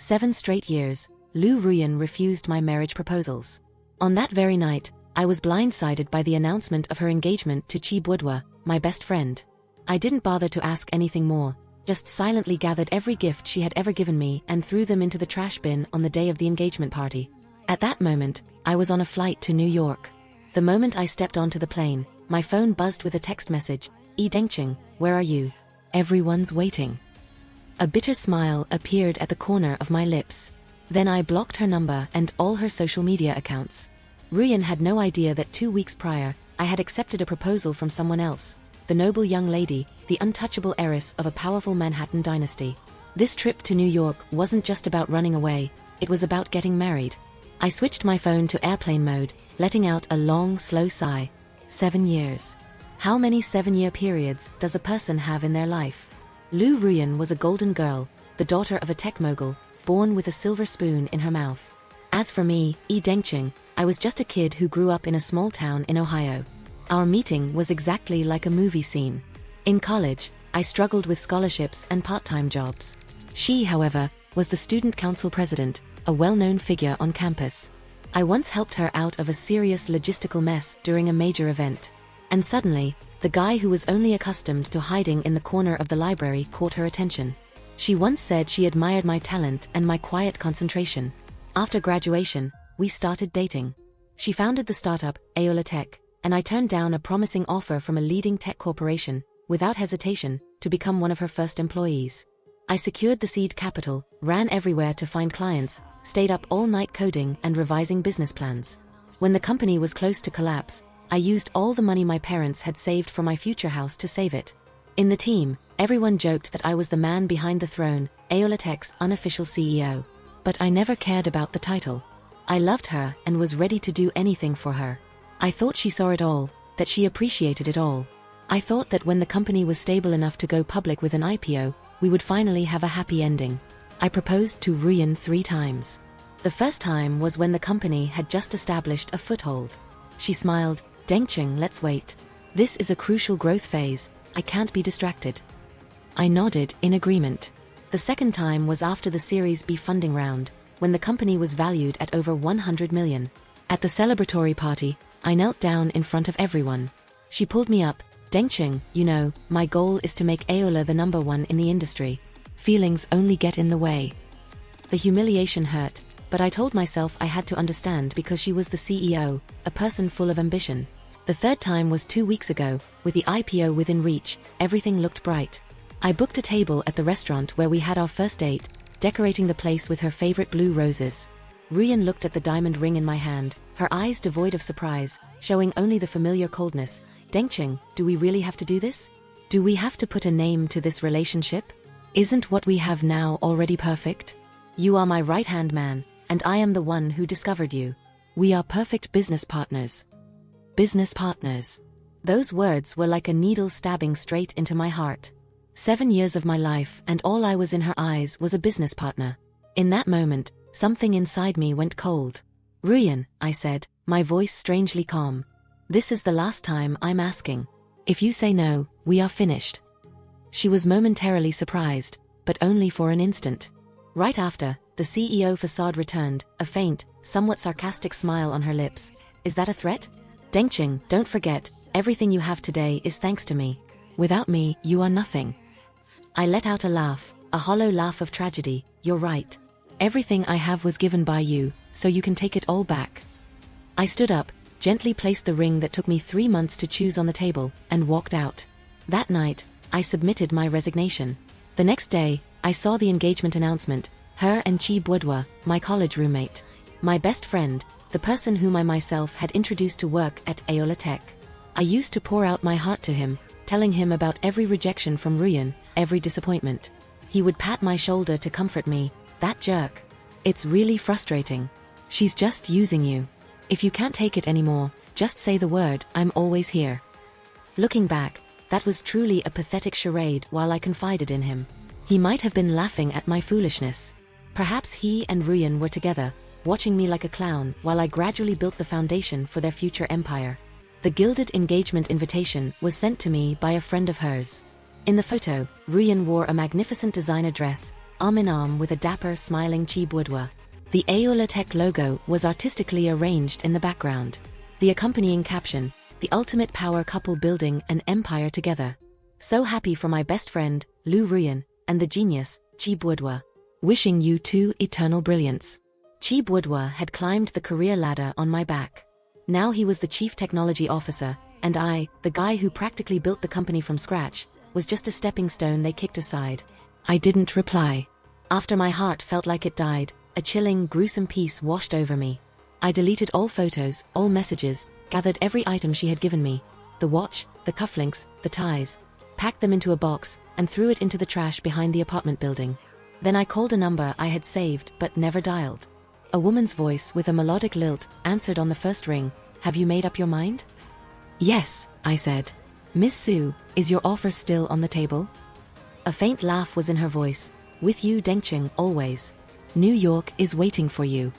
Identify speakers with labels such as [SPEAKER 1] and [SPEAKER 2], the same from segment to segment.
[SPEAKER 1] 7 straight years, Lu Ruyan refused my marriage proposals. On that very night, I was blindsided by the announcement of her engagement to Chi Budwa, my best friend. I didn't bother to ask anything more, just silently gathered every gift she had ever given me and threw them into the trash bin on the day of the engagement party. At that moment, I was on a flight to New York. The moment I stepped onto the plane, my phone buzzed with a text message, Dengqing, where are you? Everyone's waiting. A bitter smile appeared at the corner of my lips. Then I blocked her number and all her social media accounts. Ruyan had no idea that 2 weeks prior, I had accepted a proposal from someone else, the noble young lady, the untouchable heiress of a powerful Manhattan dynasty. This trip to New York wasn't just about running away, it was about getting married. I switched my phone to airplane mode, letting out a long, slow sigh. 7 years. How many 7-year periods does a person have in their life? Lu Ruyan was a golden girl, the daughter of a tech mogul, born with a silver spoon in her mouth. As for me, Dengqing, I was just a kid who grew up in a small town in Ohio. Our meeting was exactly like a movie scene. In college, I struggled with scholarships and part-time jobs. She, however, was the student council president, a well-known figure on campus. I once helped her out of a serious logistical mess during a major event. And suddenly, the guy who was only accustomed to hiding in the corner of the library caught her attention. She once said she admired my talent and my quiet concentration. After graduation, we started dating. She founded the startup, Aola Tech, and I turned down a promising offer from a leading tech corporation, without hesitation, to become one of her first employees. I secured the seed capital, ran everywhere to find clients, stayed up all night coding and revising business plans. When the company was close to collapse, I used all the money my parents had saved for my future house to save it. In the team, everyone joked that I was the man behind the throne, Aola Tech's unofficial CEO. But I never cared about the title. I loved her and was ready to do anything for her. I thought she saw it all, that she appreciated it all. I thought that when the company was stable enough to go public with an IPO, we would finally have a happy ending. I proposed to Ruyan 3 times. The first time was when the company had just established a foothold. She smiled, Dengqing, let's wait. This is a crucial growth phase, I can't be distracted. I nodded in agreement. The second time was after the Series B funding round, when the company was valued at over 100 million. At the celebratory party, I knelt down in front of everyone. She pulled me up, Dengqing, you know, my goal is to make Aola the #1 in the industry. Feelings only get in the way. The humiliation hurt, but I told myself I had to understand because she was the CEO, a person full of ambition. The third time was 2 weeks ago, with the IPO within reach, everything looked bright. I booked a table at the restaurant where we had our first date, decorating the place with her favorite blue roses. Ruyan looked at the diamond ring in my hand, her eyes devoid of surprise, showing only the familiar coldness. Dengqing, do we really have to do this? Do we have to put a name to this relationship? Isn't what we have now already perfect? You are my right-hand man, and I am the one who discovered you. We are perfect business partners. Business partners. Those words were like a needle stabbing straight into my heart. 7 years of my life and all I was in her eyes was a business partner. In that moment, something inside me went cold. Ruyan, I said, my voice strangely calm. This is the last time I'm asking. If you say no, we are finished. She was momentarily surprised, but only for an instant. Right after, the CEO facade returned, a faint, somewhat sarcastic smile on her lips. Is that a threat? Dengqing, don't forget, everything you have today is thanks to me. Without me, you are nothing. I let out a laugh, a hollow laugh of tragedy. You're right. Everything I have was given by you, so you can take it all back. I stood up, gently placed the ring that took me 3 months to choose on the table, and walked out. That night, I submitted my resignation. The next day, I saw the engagement announcement, her and Chi Budwa, my college roommate. My best friend, the person whom I myself had introduced to work at Aola Tech. I used to pour out my heart to him, telling him about every rejection from Ruyan, every disappointment. He would pat my shoulder to comfort me, that jerk. It's really frustrating. She's just using you. If you can't take it anymore, just say the word, I'm always here. Looking back, that was truly a pathetic charade while I confided in him. He might have been laughing at my foolishness. Perhaps he and Ruyan were together, watching me like a clown while I gradually built the foundation for their future empire. The gilded engagement invitation was sent to me by a friend of hers. In the photo, Ruyan wore a magnificent designer dress, arm in arm with a dapper, smiling Chi Boudoir. The Aeolatech logo was artistically arranged in the background. The accompanying caption, "The ultimate power couple building an empire together. So happy for my best friend, Lu Ruyan, and the genius, Chi Boudoir. Wishing you two eternal brilliance." Chi Boudoir had climbed the career ladder on my back. Now he was the chief technology officer, and I, the guy who practically built the company from scratch, was just a stepping stone they kicked aside. I didn't reply. After my heart felt like it died, a chilling, gruesome peace washed over me. I deleted all photos, all messages, gathered every item she had given me, the watch, the cufflinks, the ties, packed them into a box, and threw it into the trash behind the apartment building. Then I called a number I had saved but never dialed. A woman's voice with a melodic lilt answered on the first ring. "Have you made up your mind?" "Yes," I said. "Miss Sue, is your offer still on the table?" A faint laugh was in her voice. "With you, Dengcheng, always. New York is waiting for you."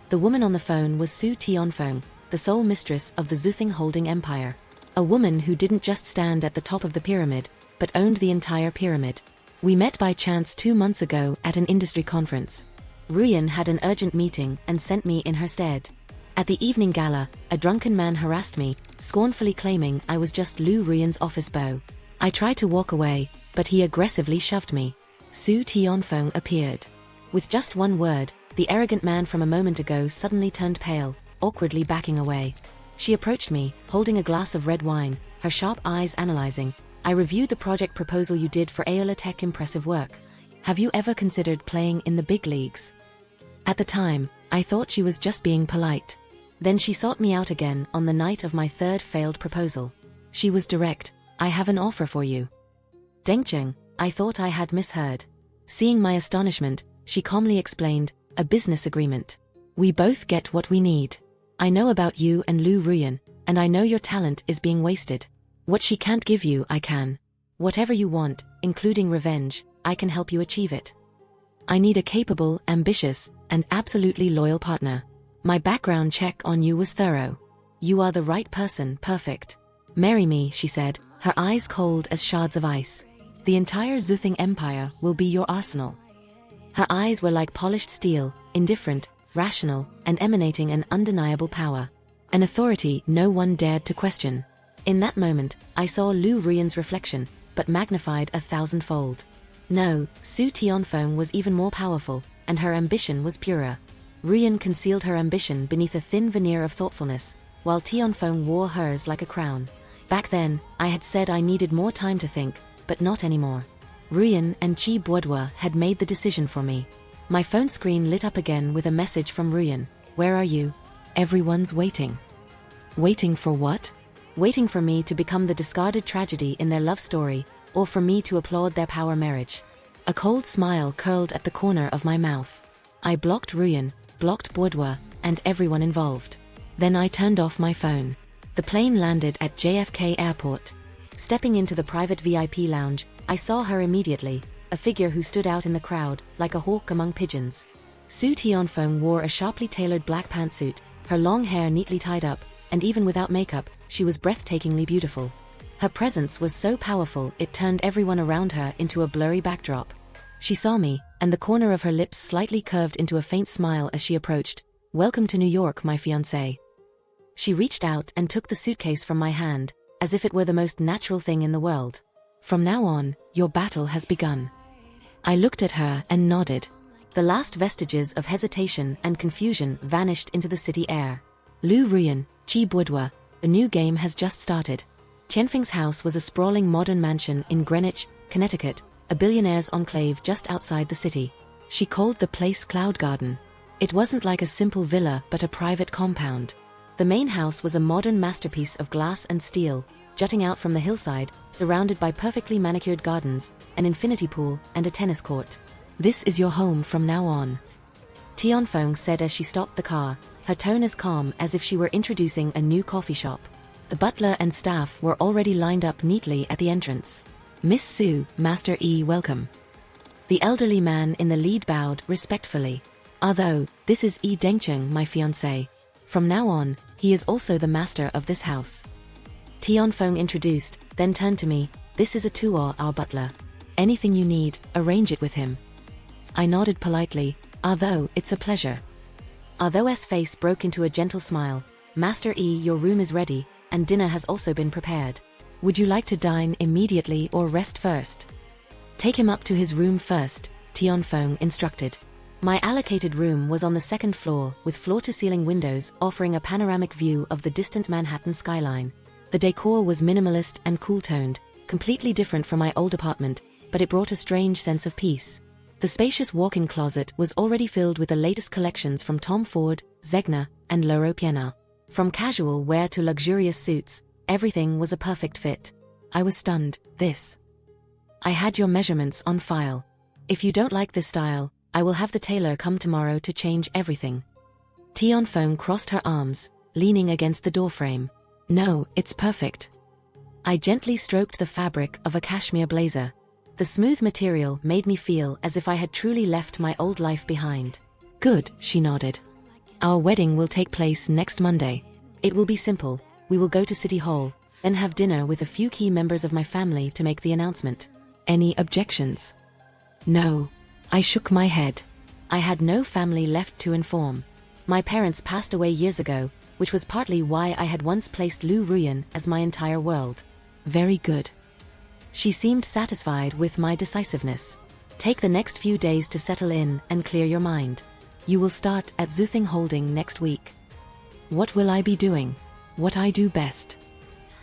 [SPEAKER 1] The woman on the phone was Su Tianfeng, the sole mistress of the Zuthing holding empire. A woman who didn't just stand at the top of the pyramid, but owned the entire pyramid. We met by chance 2 months ago at an industry conference. Ruyan had an urgent meeting and sent me in her stead. At the evening gala, a drunken man harassed me, scornfully claiming I was just Lu Ruyan's office beau. I tried to walk away, but he aggressively shoved me. Su Tianfeng appeared. With just one word, the arrogant man from a moment ago suddenly turned pale, awkwardly backing away. She approached me, holding a glass of red wine, her sharp eyes analyzing. "I reviewed the project proposal you did for Aeolatech. Impressive work. Have you ever considered playing in the big leagues?" At the time, I thought she was just being polite. Then she sought me out again on the night of my third failed proposal. She was direct. "I have an offer for you." "Dengcheng," I thought I had misheard. Seeing my astonishment, she calmly explained, "A business agreement. We both get what we need. I know about you and Lu Ruyan, and I know your talent is being wasted. What she can't give you, I can. Whatever you want, including revenge, I can help you achieve it. I need a capable, ambitious, and absolutely loyal partner. My background check on you was thorough. You are the right person, perfect. Marry me," she said, her eyes cold as shards of ice. "The entire Zuthing Empire will be your arsenal." Her eyes were like polished steel, indifferent, rational, and emanating an undeniable power. An authority no one dared to question. In that moment, I saw Lu Ruyan's reflection, but magnified 1,000-fold. No, Su Tianfeng was even more powerful, and her ambition was purer. Ruyan concealed her ambition beneath a thin veneer of thoughtfulness, while Tianfeng wore hers like a crown. Back then, I had said I needed more time to think, but not anymore. Ruyan and Chi Boudoir had made the decision for me. My phone screen lit up again with a message from Ruyan. "Where are you? Everyone's waiting." Waiting for what? Waiting for me to become the discarded tragedy in their love story, or for me to applaud their power marriage. A cold smile curled at the corner of my mouth. I blocked Ruyan, blocked Boudoir, and everyone involved. Then I turned off my phone. The plane landed at JFK Airport. Stepping into the private VIP lounge, I saw her immediately, a figure who stood out in the crowd, like a hawk among pigeons. Su Tianfeng wore a sharply tailored black pantsuit, her long hair neatly tied up, and even without makeup, she was breathtakingly beautiful. Her presence was so powerful it turned everyone around her into a blurry backdrop. She saw me, and the corner of her lips slightly curved into a faint smile as she approached. "Welcome to New York, my fiancé." She reached out and took the suitcase from my hand, as if it were the most natural thing in the world. "From now on, your battle has begun." I looked at her and nodded. The last vestiges of hesitation and confusion vanished into the city air. Lu Ruyan, Chi Boudoir, the new game has just started. Tianfeng's house was a sprawling modern mansion in Greenwich, Connecticut, a billionaire's enclave just outside the city. She called the place Cloud Garden. It wasn't like a simple villa but a private compound. The main house was a modern masterpiece of glass and steel, jutting out from the hillside, surrounded by perfectly manicured gardens, an infinity pool, and a tennis court. "This is your home from now on," Tianfeng said as she stopped the car, her tone as calm as if she were introducing a new coffee shop. The butler and staff were already lined up neatly at the entrance. "Miss Su, Master E, welcome." The elderly man in the lead bowed respectfully. "Although, this is E Dengcheng, my fiancé. From now on, he is also the master of this house." Tianfeng introduced, then turned to me. "This is Atuo, our butler. Anything you need, arrange it with him." I nodded politely, although it's a pleasure. Although face broke into a gentle smile. Master E, your room is ready, and dinner has also been prepared. Would you like to dine immediately or rest first? Take him up to his room first, Tianfeng instructed. My allocated room was on the second floor, with floor-to-ceiling windows offering a panoramic view of the distant Manhattan skyline. The decor was minimalist and cool-toned, completely different from my old apartment, but it brought a strange sense of peace. The spacious walk-in closet was already filled with the latest collections from Tom Ford, Zegna, and Loro Piana. From casual wear to luxurious suits, everything was a perfect fit. I was stunned. I had your measurements on file. If you don't like this style, I will have the tailor come tomorrow to change everything. Tianfeng crossed her arms, leaning against the doorframe. No, it's perfect. I gently stroked the fabric of a cashmere blazer. The smooth material made me feel as if I had truly left my old life behind. Good, she nodded. Our wedding will take place next Monday. It will be simple. We will go to City Hall, then have dinner with a few key members of my family to make the announcement. Any objections? No. I shook my head. I had no family left to inform. My parents passed away years ago, which was partly why I had once placed Lu Ruyan as my entire world. Very good. She seemed satisfied with my decisiveness. Take the next few days to settle in and clear your mind. You will start at Zuthing Holding next week. What will I be doing? What I do best?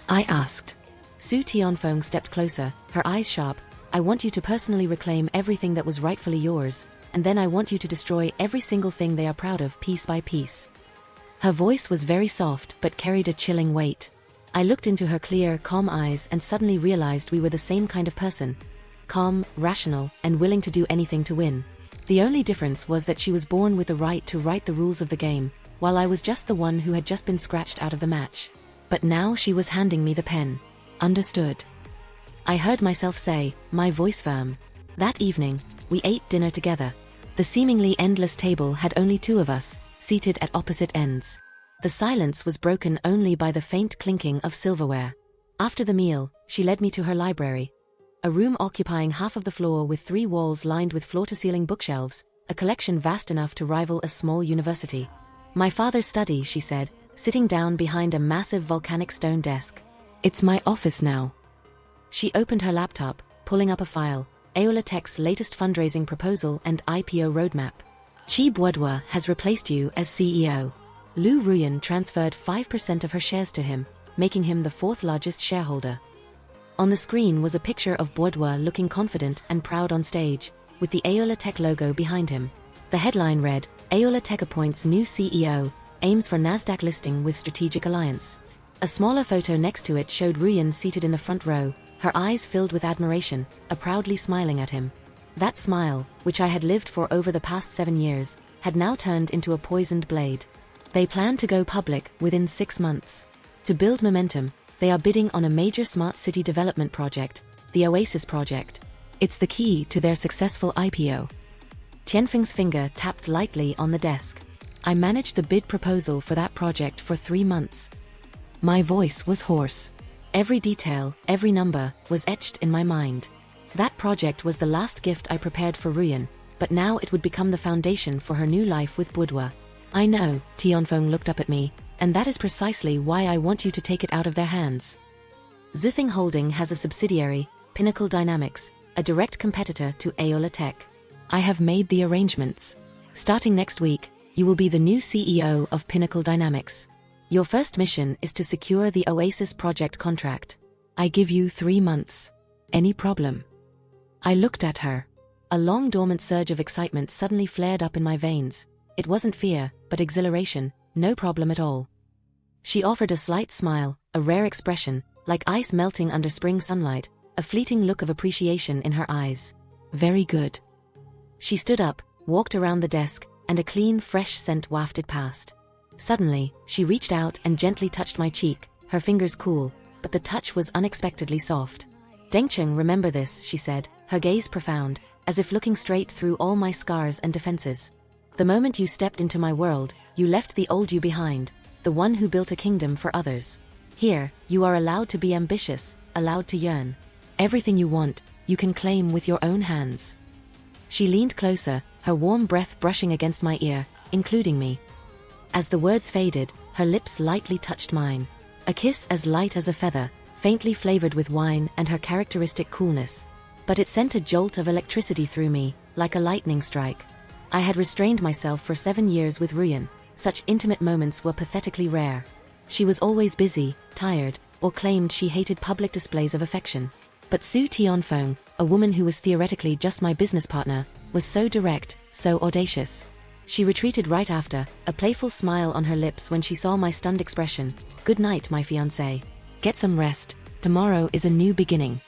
[SPEAKER 1] I asked. Su Tianfeng stepped closer, her eyes sharp. I want you to personally reclaim everything that was rightfully yours, and then I want you to destroy every single thing they are proud of piece by piece. Her voice was very soft but carried a chilling weight. I looked into her clear, calm eyes and suddenly realized we were the same kind of person. Calm, rational, and willing to do anything to win. The only difference was that she was born with the right to write the rules of the game, while I was just the one who had just been scratched out of the match. But now she was handing me the pen. Understood. I heard myself say, my voice firm. That evening, we ate dinner together. The seemingly endless table had only two of us, seated at opposite ends. The silence was broken only by the faint clinking of silverware. After the meal, she led me to her library. A room occupying half of the floor with 3 walls lined with floor-to-ceiling bookshelves, a collection vast enough to rival a small university. My father's study, she said, sitting down behind a massive volcanic stone desk. It's my office now. She opened her laptop, pulling up a file, Aeola Tech's latest fundraising proposal and IPO roadmap. Chi Boudoir has replaced you as CEO. Lu Ruyan transferred 5% of her shares to him, making him the 4th largest shareholder. On the screen was a picture of Boudoir looking confident and proud on stage, with the Aeola Tech logo behind him. The headline read, Aeola Tech appoints new CEO, aims for Nasdaq listing with strategic alliance. A smaller photo next to it showed Ruyan seated in the front row, her eyes filled with admiration, proudly smiling at him. That smile, which I had lived for over the past 7 years, had now turned into a poisoned blade. They plan to go public within 6 months. To build momentum, they are bidding on a major smart city development project, the Oasis project. It's the key to their successful IPO. Tianfeng's finger tapped lightly on the desk. I managed the bid proposal for that project for 3 months. My voice was hoarse. Every detail, every number, was etched in my mind. That project was the last gift I prepared for Ruyan, but now it would become the foundation for her new life with Boudoir. I know, Tianfeng looked up at me, and that is precisely why I want you to take it out of their hands. Zuthing Holding has a subsidiary, Pinnacle Dynamics, a direct competitor to Aeola Tech. I have made the arrangements. Starting next week, you will be the new CEO of Pinnacle Dynamics. Your first mission is to secure the Oasis project contract. I give you 3 months. Any problem? I looked at her. A long dormant surge of excitement suddenly flared up in my veins. It wasn't fear, but exhilaration, no problem at all. She offered a slight smile, a rare expression, like ice melting under spring sunlight, a fleeting look of appreciation in her eyes. Very good. She stood up, walked around the desk, and a clean, fresh scent wafted past. Suddenly, she reached out and gently touched my cheek, her fingers cool, but the touch was unexpectedly soft. Dengcheng, remember this, she said, her gaze profound, as if looking straight through all my scars and defenses. The moment you stepped into my world, you left the old you behind, the one who built a kingdom for others. Here, you are allowed to be ambitious, allowed to yearn. Everything you want, you can claim with your own hands. She leaned closer, her warm breath brushing against my ear, including me. As the words faded, her lips lightly touched mine. A kiss as light as a feather, faintly flavored with wine and her characteristic coolness. But it sent a jolt of electricity through me, like a lightning strike. I had restrained myself for 7 years with Ruyan. Such intimate moments were pathetically rare. She was always busy, tired, or claimed she hated public displays of affection. But Su Tianfeng, a woman who was theoretically just my business partner, was so direct, so audacious. She retreated right after, a playful smile on her lips when she saw my stunned expression. "Good night, my fiancé. Get some rest. Tomorrow is a new beginning."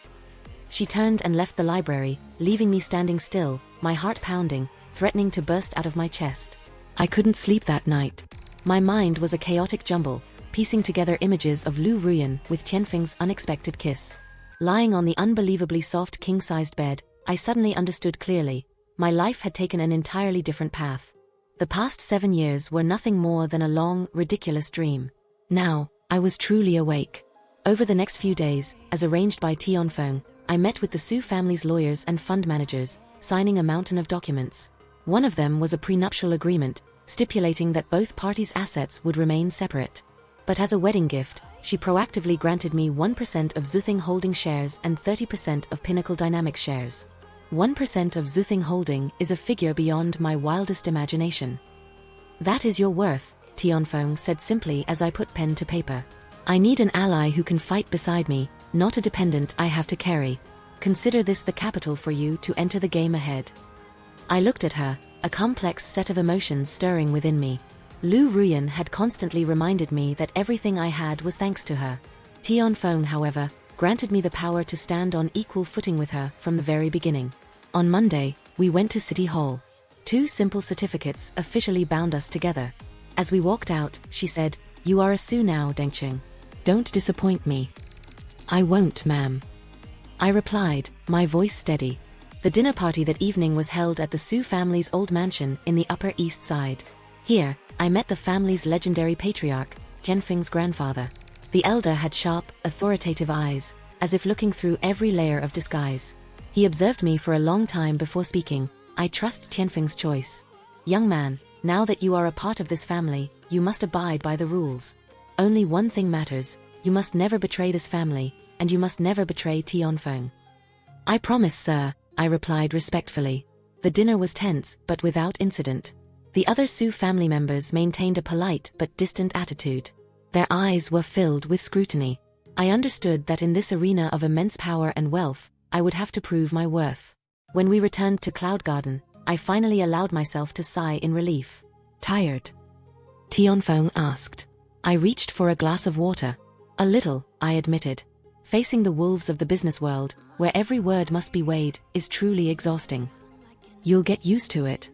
[SPEAKER 1] She turned and left the library, leaving me standing still, my heart pounding, threatening to burst out of my chest. I couldn't sleep that night. My mind was a chaotic jumble, piecing together images of Lu Ruyan with Tianfeng's unexpected kiss. Lying on the unbelievably soft king-sized bed, I suddenly understood clearly. My life had taken an entirely different path. The past 7 years were nothing more than a long, ridiculous dream. Now, I was truly awake. Over the next few days, as arranged by Tianfeng, I met with the Su family's lawyers and fund managers, signing a mountain of documents. One of them was a prenuptial agreement, stipulating that both parties' assets would remain separate. But as a wedding gift, she proactively granted me 1% of Zuthing Holding shares and 30% of Pinnacle Dynamics shares. 1% of Zuthing Holding is a figure beyond my wildest imagination. "That is your worth," Tianfeng said simply as I put pen to paper. "I need an ally who can fight beside me, not a dependent I have to carry. Consider this the capital for you to enter the game ahead." I looked at her, a complex set of emotions stirring within me. Lu Ruyan had constantly reminded me that everything I had was thanks to her. Tianfeng, however, granted me the power to stand on equal footing with her from the very beginning. On Monday, we went to City Hall. 2 simple certificates officially bound us together. As we walked out, she said, "You are a Su now, Dengqing. Don't disappoint me." "I won't, ma'am," I replied, my voice steady. The dinner party that evening was held at the Su family's old mansion in the Upper East Side. Here, I met the family's legendary patriarch, Tianfeng's grandfather. The elder had sharp, authoritative eyes, as if looking through every layer of disguise. He observed me for a long time before speaking. "I trust Tianfeng's choice. Young man, now that you are a part of this family, you must abide by the rules. Only one thing matters: you must never betray this family, and you must never betray Tianfeng." "I promise, sir," I replied respectfully. The dinner was tense, but without incident. The other Su family members maintained a polite but distant attitude. Their eyes were filled with scrutiny. I understood that in this arena of immense power and wealth, I would have to prove my worth. When we returned to Cloud Garden, I finally allowed myself to sigh in relief. "Tired?" Tianfeng asked. I reached for a glass of water. "A little," I admitted. Facing the wolves of the business world, where every word must be weighed, is truly exhausting. "You'll get used to it."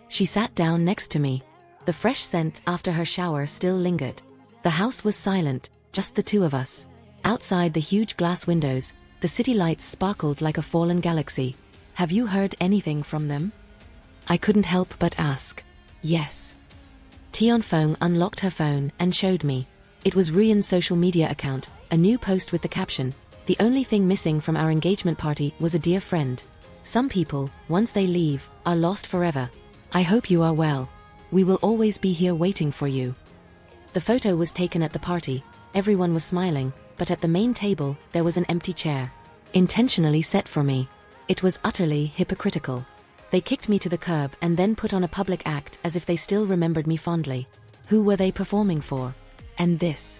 [SPEAKER 1] She sat down next to me. The fresh scent after her shower still lingered. The house was silent, just the 2 of us. Outside the huge glass windows, the city lights sparkled like a fallen galaxy. "Have you heard anything from them?" I couldn't help but ask. "Yes." Tianfeng unlocked her phone and showed me. It was Ruyan's social media account, a new post with the caption, "The only thing missing from our engagement party was a dear friend. Some people, once they leave, are lost forever. I hope you are well. We will always be here waiting for you." The photo was taken at the party. Everyone was smiling, but at the main table, there was an empty chair. Intentionally set for me. It was utterly hypocritical. They kicked me to the curb and then put on a public act as if they still remembered me fondly. Who were they performing for? And this?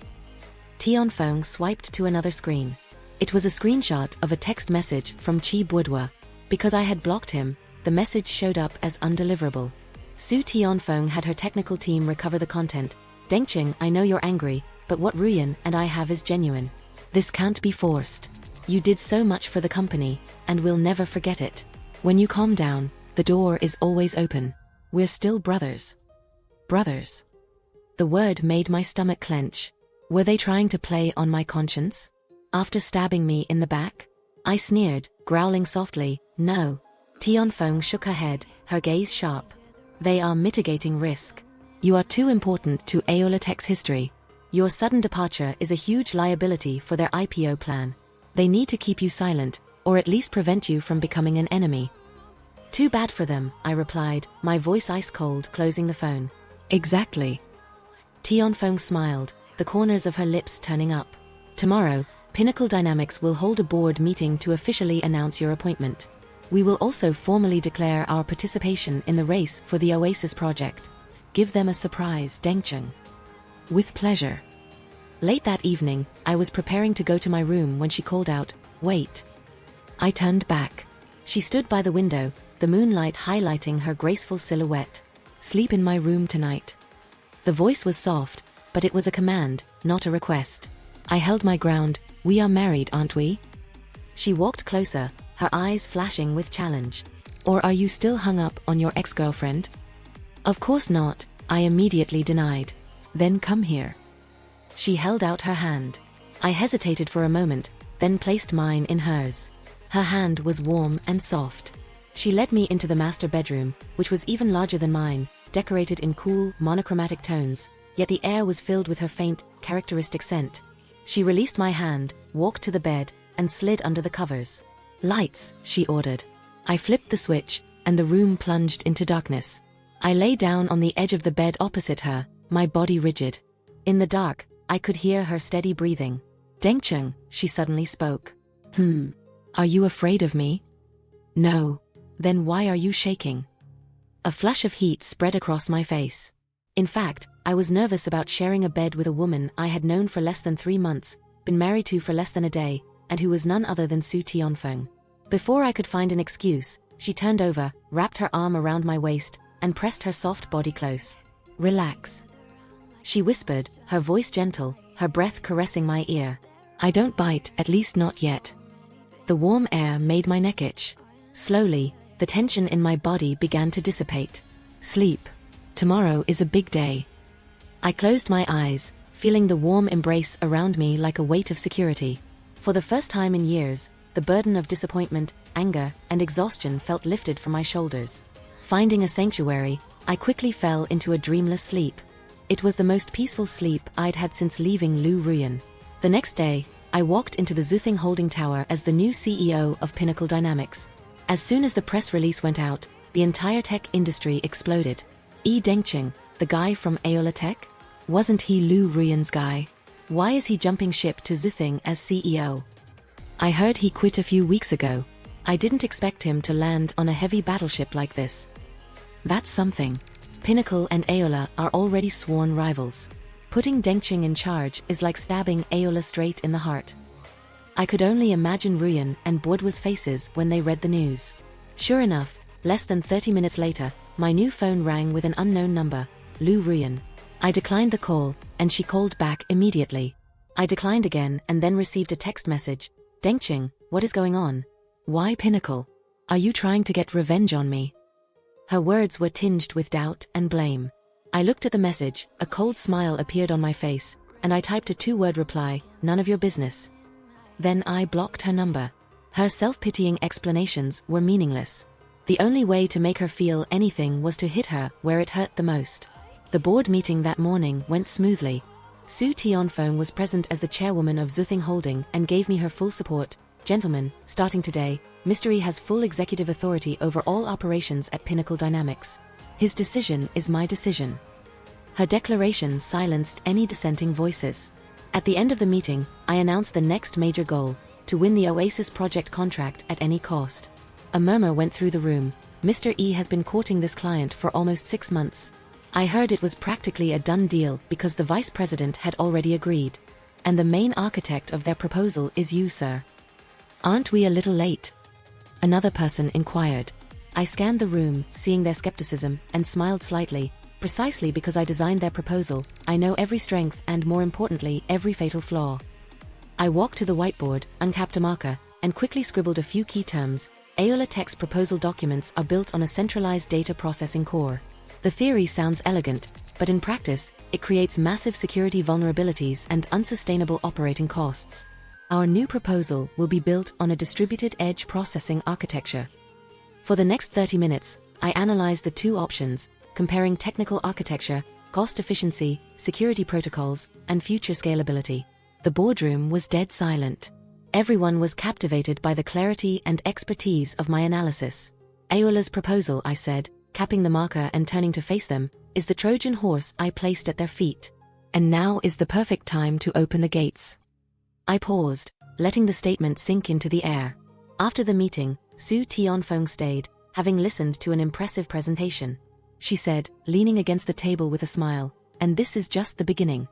[SPEAKER 1] Tianfeng swiped to another screen. It was a screenshot of a text message from Qi Boudoir. Because I had blocked him, the message showed up as undeliverable. Su Tianfeng had her technical team recover the content. "Dengqing, I know you're angry, but what Ruyan and I have is genuine. This can't be forced. You did so much for the company, and we'll never forget it. When you calm down, the door is always open. We're still brothers." Brothers. The word made my stomach clench. Were they trying to play on my conscience? After stabbing me in the back? I sneered, growling softly, "No." Tianfeng shook her head, her gaze sharp. "They are mitigating risk. You are too important to Aeolitech's history. Your sudden departure is a huge liability for their IPO plan. They need to keep you silent, or at least prevent you from becoming an enemy." Too bad for them, I replied, my voice ice cold, closing the phone. Exactly. Tianfeng smiled, the corners of her lips turning up. Tomorrow, Pinnacle Dynamics will hold a board meeting to officially announce your appointment. We will also formally declare our participation in the race for the Oasis project. Give them a surprise, Dengcheng. With pleasure. Late that evening, I was preparing to go to my room when she called out, "Wait." I turned back. She stood by the window, the moonlight highlighting her graceful silhouette. "Sleep in my room tonight." The voice was soft, but it was a command, not a request. I held my ground. "We are married, aren't we?" She walked closer, her eyes flashing with challenge. "Or are you still hung up on your ex-girlfriend?" "Of course not," I immediately denied. "Then come here." She held out her hand. I hesitated for a moment, then placed mine in hers. Her hand was warm and soft. She led me into the master bedroom, which was even larger than mine, decorated in cool, monochromatic tones, yet the air was filled with her faint, characteristic scent. She released my hand, walked to the bed, and slid under the covers. "Lights," she ordered. I flipped the switch, and the room plunged into darkness. I lay down on the edge of the bed opposite her, my body rigid. In the dark, I could hear her steady breathing. "Dengcheng," she suddenly spoke. Are you afraid of me?" "No." "Then why are you shaking?" A flush of heat spread across my face. In fact, I was nervous about sharing a bed with a woman I had known for less than 3 months, been married to for less than a day, and who was none other than Su Tianfeng. Before I could find an excuse, she turned over, wrapped her arm around my waist, and pressed her soft body close. "Relax," she whispered, her voice gentle, her breath caressing my ear. "I don't bite, at least not yet." The warm air made my neck itch. Slowly, the tension in my body began to dissipate. "Sleep. Tomorrow is a big day." I closed my eyes, feeling the warm embrace around me like a weight of security. For the first time in years, the burden of disappointment, anger, and exhaustion felt lifted from my shoulders. Finding a sanctuary, I quickly fell into a dreamless sleep. It was the most peaceful sleep I'd had since leaving Lu Ruyan. The next day, I walked into the Zuthing Holding Tower as the new CEO of Pinnacle Dynamics. As soon as the press release went out, the entire tech industry exploded. Dengcheng, the guy from Aola Tech? Wasn't he Lu Ruyan's guy? Why is he jumping ship to Zuthing as CEO? I heard he quit a few weeks ago. I didn't expect him to land on a heavy battleship like this. That's something. Pinnacle and Aola are already sworn rivals. Putting Dengcheng in charge is like stabbing Aola straight in the heart. I could only imagine Ruyan and Boudoir's faces when they read the news. Sure enough, less than 30 minutes later, my new phone rang with an unknown number, Lu Ruyan. I declined the call, and she called back immediately. I declined again and then received a text message. "Dengcheng, what is going on? Why Pinnacle? Are you trying to get revenge on me?" Her words were tinged with doubt and blame. I looked at the message, a cold smile appeared on my face, and I typed a 2-word reply, "None of your business." Then I blocked her number. Her self-pitying explanations were meaningless. The only way to make her feel anything was to hit her where it hurt the most. The board meeting that morning went smoothly. Su Tianfeng was present as the chairwoman of Zuthing Holding and gave me her full support. "Gentlemen, starting today, Mystery has full executive authority over all operations at Pinnacle Dynamics. His decision is my decision." Her declaration silenced any dissenting voices. At the end of the meeting, I announced the next major goal, to win the Oasis project contract at any cost. A murmur went through the room. "Mr. E has been courting this client for almost 6 months. I heard it was practically a done deal because the vice president had already agreed. And the main architect of their proposal is you, sir. Aren't we a little late?" Another person inquired. I scanned the room, seeing their skepticism, and smiled slightly. Precisely because I designed their proposal, I know every strength and, more importantly, every fatal flaw. I walked to the whiteboard, uncapped a marker, and quickly scribbled a few key terms. Aola Tech's proposal documents are built on a centralized data processing core. The theory sounds elegant, but in practice, it creates massive security vulnerabilities and unsustainable operating costs. Our new proposal will be built on a distributed edge processing architecture. For the next 30 minutes, I analyzed the 2 options, comparing technical architecture, cost efficiency, security protocols, and future scalability. The boardroom was dead silent. Everyone was captivated by the clarity and expertise of my analysis. Aeola's proposal, I said, capping the marker and turning to face them, is the Trojan horse I placed at their feet. And now is the perfect time to open the gates. I paused, letting the statement sink into the air. After the meeting, Su Tianfeng stayed, having listened to an impressive presentation. She said, leaning against the table with a smile, "And this is just the beginning."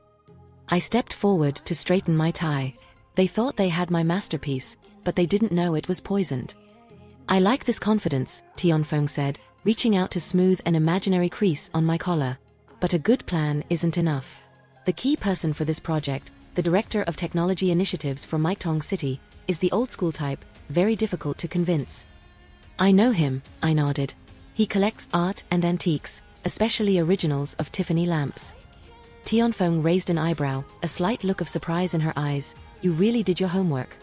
[SPEAKER 1] I stepped forward to straighten my tie. They thought they had my masterpiece, but they didn't know it was poisoned. "I like this confidence," Tianfeng said, reaching out to smooth an imaginary crease on my collar. "But a good plan isn't enough. The key person for this project, the Director of Technology Initiatives for Maiktong City, is the old-school type, very difficult to convince." "I know him," I nodded. "He collects art and antiques, especially originals of Tiffany lamps." Tianfeng raised an eyebrow, a slight look of surprise in her eyes. "You really did your homework."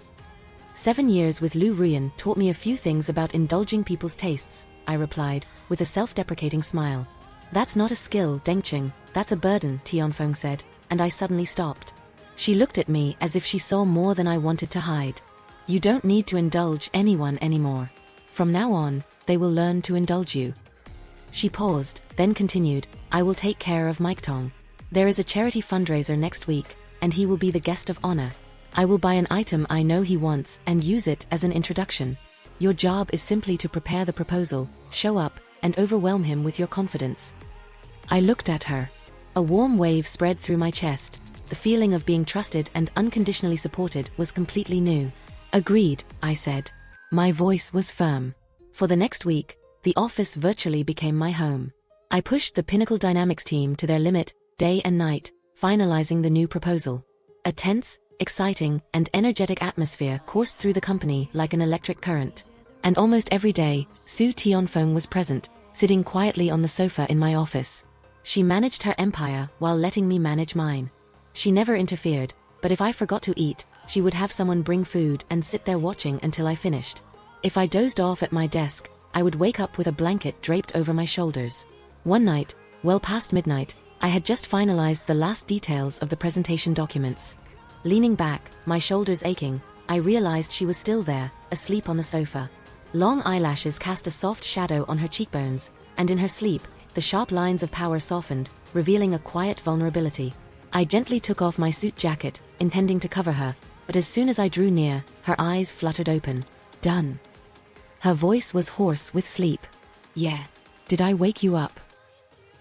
[SPEAKER 1] 7 years with Lu Ruyan taught me a few things about indulging people's tastes, I replied, with a self-deprecating smile. "That's not a skill, Dengqing, that's a burden," Tianfeng said, and I suddenly stopped. She looked at me as if she saw more than I wanted to hide. "You don't need to indulge anyone anymore. From now on, they will learn to indulge you." She paused, then continued, "I will take care of Maiktong. There is a charity fundraiser next week, and he will be the guest of honor. I will buy an item I know he wants and use it as an introduction. Your job is simply to prepare the proposal, show up, and overwhelm him with your confidence." I looked at her. A warm wave spread through my chest. The feeling of being trusted and unconditionally supported was completely new. "Agreed," I said. My voice was firm. For the next week, the office virtually became my home. I pushed the Pinnacle Dynamics team to their limit, day and night, finalizing the new proposal. A tense, exciting, and energetic atmosphere coursed through the company like an electric current. And almost every day, Su Tianfeng was present, sitting quietly on the sofa in my office. She managed her empire while letting me manage mine. She never interfered, but if I forgot to eat, she would have someone bring food and sit there watching until I finished. If I dozed off at my desk, I would wake up with a blanket draped over my shoulders. One night, well past midnight, I had just finalized the last details of the presentation documents. Leaning back, my shoulders aching, I realized she was still there, asleep on the sofa. Long eyelashes cast a soft shadow on her cheekbones, and in her sleep, the sharp lines of power softened, revealing a quiet vulnerability. I gently took off my suit jacket, intending to cover her, but as soon as I drew near, her eyes fluttered open. "Done." Her voice was hoarse with sleep. "Yeah. Did I wake you up?"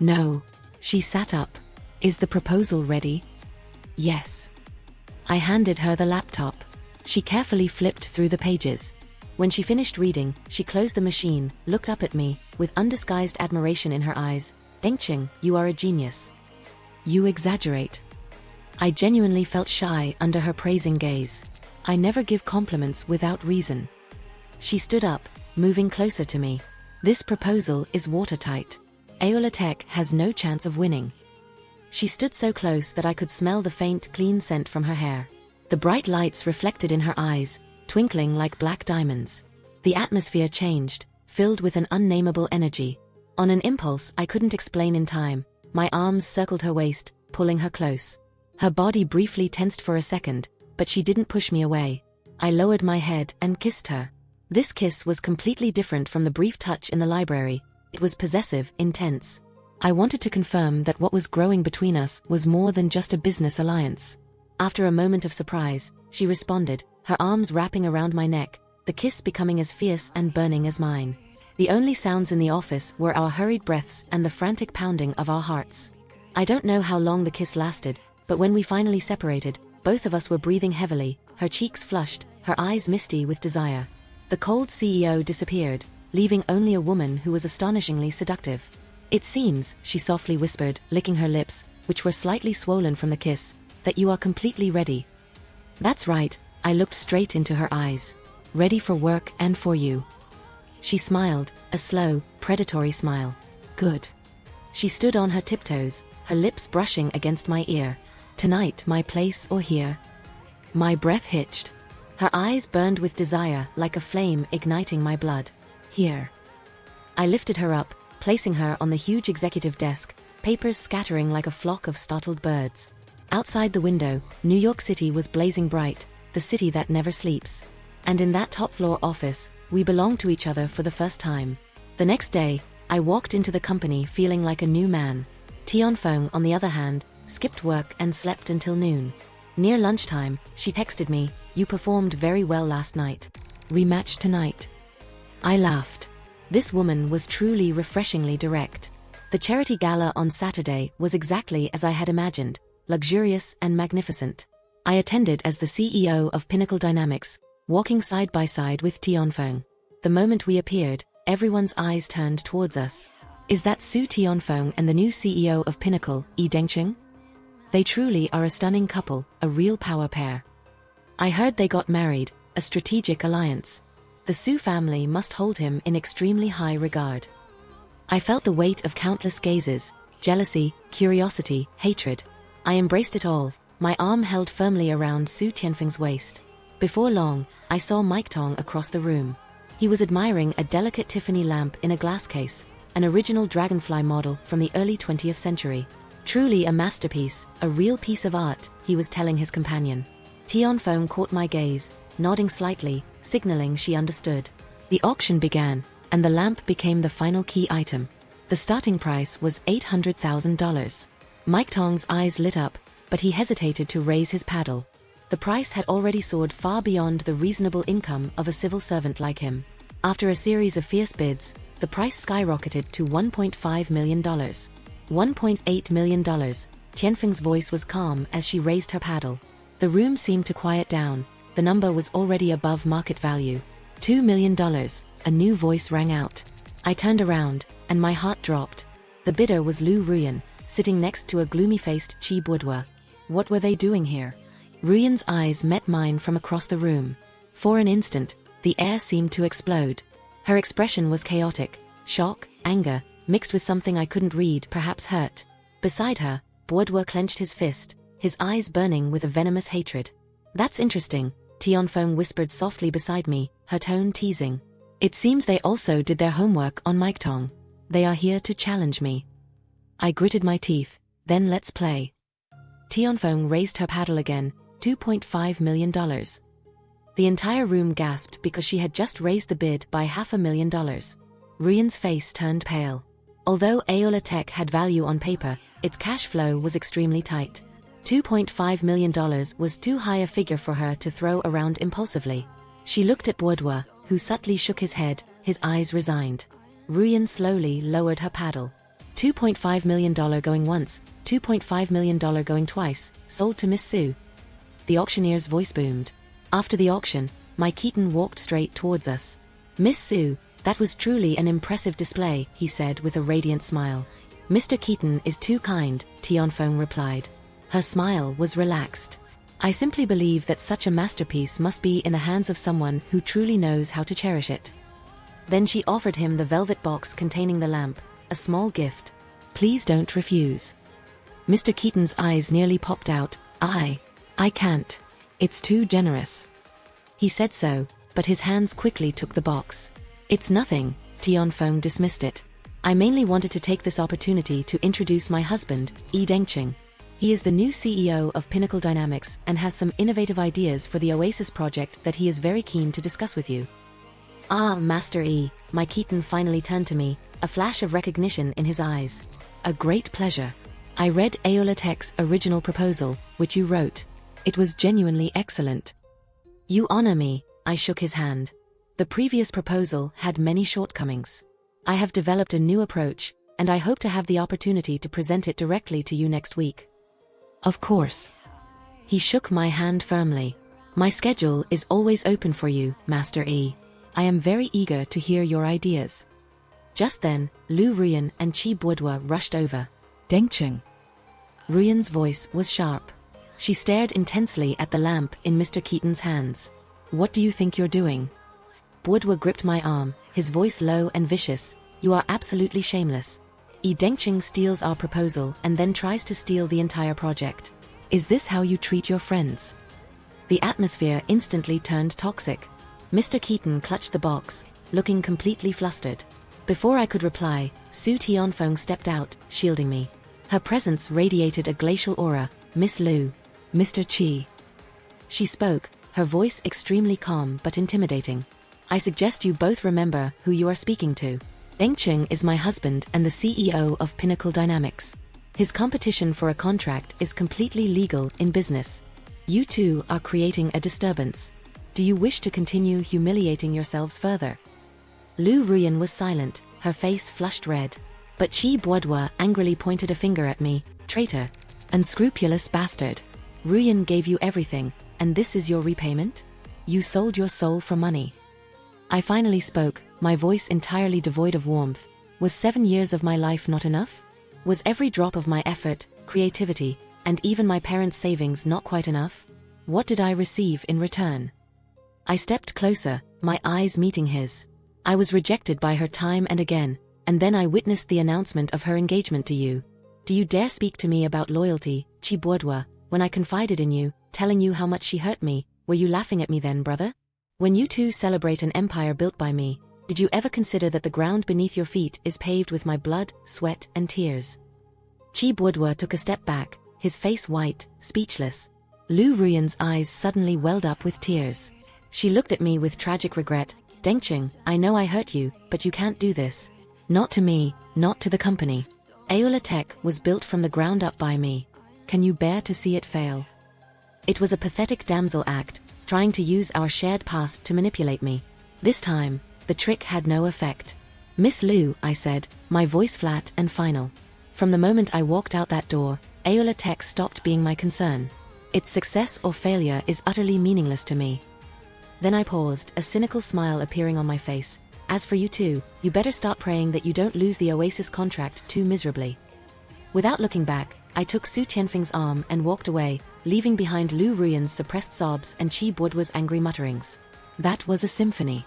[SPEAKER 1] "No." She sat up. "Is the proposal ready?" "Yes." I handed her the laptop. She carefully flipped through the pages. When she finished reading, she closed the machine, looked up at me, with undisguised admiration in her eyes. "Dengqing, you are a genius." "You exaggerate." I genuinely felt shy under her praising gaze. I never give compliments without reason. She stood up, moving closer to me. "This proposal is watertight. Aeola Tech has no chance of winning." She stood so close that I could smell the faint, clean scent from her hair. The bright lights reflected in her eyes, twinkling like black diamonds. The atmosphere changed, filled with an unnameable energy. On an impulse I couldn't explain in time, my arms circled her waist, pulling her close. Her body briefly tensed for a second, but she didn't push me away. I lowered my head and kissed her. This kiss was completely different from the brief touch in the library. It was possessive, intense. I wanted to confirm that what was growing between us was more than just a business alliance. After a moment of surprise, she responded, her arms wrapping around my neck, the kiss becoming as fierce and burning as mine. The only sounds in the office were our hurried breaths and the frantic pounding of our hearts. I don't know how long the kiss lasted, but when we finally separated, both of us were breathing heavily, her cheeks flushed, her eyes misty with desire. The cold CEO disappeared, leaving only a woman who was astonishingly seductive. "It seems," she softly whispered, licking her lips, which were slightly swollen from the kiss, "that you are completely ready." "That's right," I looked straight into her eyes. "Ready for work and for you." She smiled, a slow, predatory smile. "Good." She stood on her tiptoes, her lips brushing against my ear. "Tonight, my place or here?" My breath hitched. Her eyes burned with desire, like a flame igniting my blood. "Here." I lifted her up, placing her on the huge executive desk, papers scattering like a flock of startled birds. Outside the window, New York City was blazing bright, the city that never sleeps. And in that top-floor office, we belonged to each other for the first time. The next day, I walked into the company feeling like a new man. Tianfeng, on the other hand, skipped work and slept until noon. Near lunchtime, she texted me, "You performed very well last night. Rematch tonight." I laughed. This woman was truly refreshingly direct. The charity gala on Saturday was exactly as I had imagined, luxurious and magnificent. I attended as the CEO of Pinnacle Dynamics, walking side by side with Tianfeng. The moment we appeared, everyone's eyes turned towards us. Is that Su Tianfeng and the new CEO of Pinnacle, Yi Dengqing? They truly are a stunning couple, a real power pair. I heard they got married, a strategic alliance. The Su family must hold him in extremely high regard. I felt the weight of countless gazes, jealousy, curiosity, hatred. I embraced it all, my arm held firmly around Su Tianfeng's waist. Before long, I saw Mike Tong across the room. He was admiring a delicate Tiffany lamp in a glass case, an original dragonfly model from the early 20th century. Truly a masterpiece, a real piece of art, he was telling his companion. Tianfeng caught my gaze, nodding slightly, signaling she understood. The auction began, and the lamp became the final key item. The starting price was $800,000. Mike Tong's eyes lit up, but he hesitated to raise his paddle. The price had already soared far beyond the reasonable income of a civil servant like him. After a series of fierce bids, the price skyrocketed to $1.5 million. $1.8 million. Tianfeng's voice was calm as she raised her paddle. The room seemed to quiet down. The number was already above market value. $2 million. A new voice rang out. I turned around, and my heart dropped. The bidder was Lu Ruyan, sitting next to a gloomy-faced Qi Boudoir. What were they doing here? Ruyan's eyes met mine from across the room. For an instant, the air seemed to explode. Her expression was chaotic, shock, anger, mixed with something I couldn't read, perhaps hurt. Beside her, Boudoir clenched his fist, his eyes burning with a venomous hatred. "That's interesting," Tianfeng whispered softly beside me, her tone teasing. "It seems they also did their homework on Mike Tong. They are here to challenge me." I gritted my teeth. "Then let's play." Tianfeng raised her paddle again, $2.5 million. The entire room gasped because she had just raised the bid by $500,000. Ruyan's face turned pale. Although Aola Tech had value on paper, its cash flow was extremely tight. $2.5 million was too high a figure for her to throw around impulsively. She looked at Boudoir, who subtly shook his head, his eyes resigned. Ruyan slowly lowered her paddle. $2.5 million going once, $2.5 million going twice, sold to Miss Su. The auctioneer's voice boomed. After the auction, Mike Keaton walked straight towards us. "Miss Su, that was truly an impressive display," he said with a radiant smile. "Mr. Keaton is too kind," Tianfeng replied. Her smile was relaxed. "I simply believe that such a masterpiece must be in the hands of someone who truly knows how to cherish it." Then she offered him the velvet box containing the lamp, a small gift. "Please don't refuse." Mr. Keaton's eyes nearly popped out. I can't. It's too generous." He said so, but his hands quickly took the box. "It's nothing," Tianfeng dismissed it. "I mainly wanted to take this opportunity to introduce my husband, Yi Dengqing. He is the new CEO of Pinnacle Dynamics and has some innovative ideas for the Oasis project that he is very keen to discuss with you." "Ah, Master Yi," Mike Keaton finally turned to me, a flash of recognition in his eyes. "A great pleasure. I read Aola Tech's original proposal, which you wrote. It was genuinely excellent." "You honor me," I shook his hand. "The previous proposal had many shortcomings. I have developed a new approach, and I hope to have the opportunity to present it directly to you next week." "Of course." He shook my hand firmly. "My schedule is always open for you, Master E. I am very eager to hear your ideas." Just then, Lu Ruyan and Qi Boudoir rushed over. "Dengqing." Ruyan's voice was sharp. She stared intensely at the lamp in Mr. Keaton's hands. "What do you think you're doing?" Boudoir gripped my arm, his voice low and vicious. "You are absolutely shameless. Yi Dengqing steals our proposal and then tries to steal the entire project. Is this how you treat your friends?" The atmosphere instantly turned toxic. Mr. Keaton clutched the box, looking completely flustered. Before I could reply, Su Tianfeng stepped out, shielding me. Her presence radiated a glacial aura. "Miss Lu. Mr. Qi." She spoke, her voice extremely calm but intimidating. "I suggest you both remember who you are speaking to. Dengcheng is my husband and the CEO of Pinnacle Dynamics. His competition for a contract is completely legal in business. You two are creating a disturbance. Do you wish to continue humiliating yourselves further? Lu Ruyan was silent, her face flushed red. But Chi Boudoir angrily pointed a finger at me. Traitor. Unscrupulous bastard. Ruyan gave you everything, and this is your repayment? You sold your soul for money. I finally spoke, my voice entirely devoid of warmth. Was 7 years of my life not enough? Was every drop of my effort, creativity, and even my parents' savings not quite enough? What did I receive in return? I stepped closer, my eyes meeting his. I was rejected by her time and again, and then I witnessed the announcement of her engagement to you. Do you dare speak to me about loyalty, Chi Boudoir, when I confided in you, telling you how much she hurt me? Were you laughing at me then, brother? When you two celebrate an empire built by me, did you ever consider that the ground beneath your feet is paved with my blood, sweat, and tears? Chi Boudoir took a step back, his face white, speechless. Lu Ruyan's eyes suddenly welled up with tears. She looked at me with tragic regret. Dengcheng, I know I hurt you, but you can't do this. Not to me, not to the company. Aola Tech was built from the ground up by me. Can you bear to see it fail? It was a pathetic damsel act, trying to use our shared past to manipulate me. This time, the trick had no effect. Miss Lu, I said, my voice flat and final. From the moment I walked out that door, Aola Tech stopped being my concern. Its success or failure is utterly meaningless to me. Then I paused, a cynical smile appearing on my face. As for you two, you better start praying that you don't lose the Oasis contract too miserably. Without looking back, I took Su Tianfeng's arm and walked away, leaving behind Lu Ruyan's suppressed sobs and Chi Boudoir's angry mutterings. That was a symphony.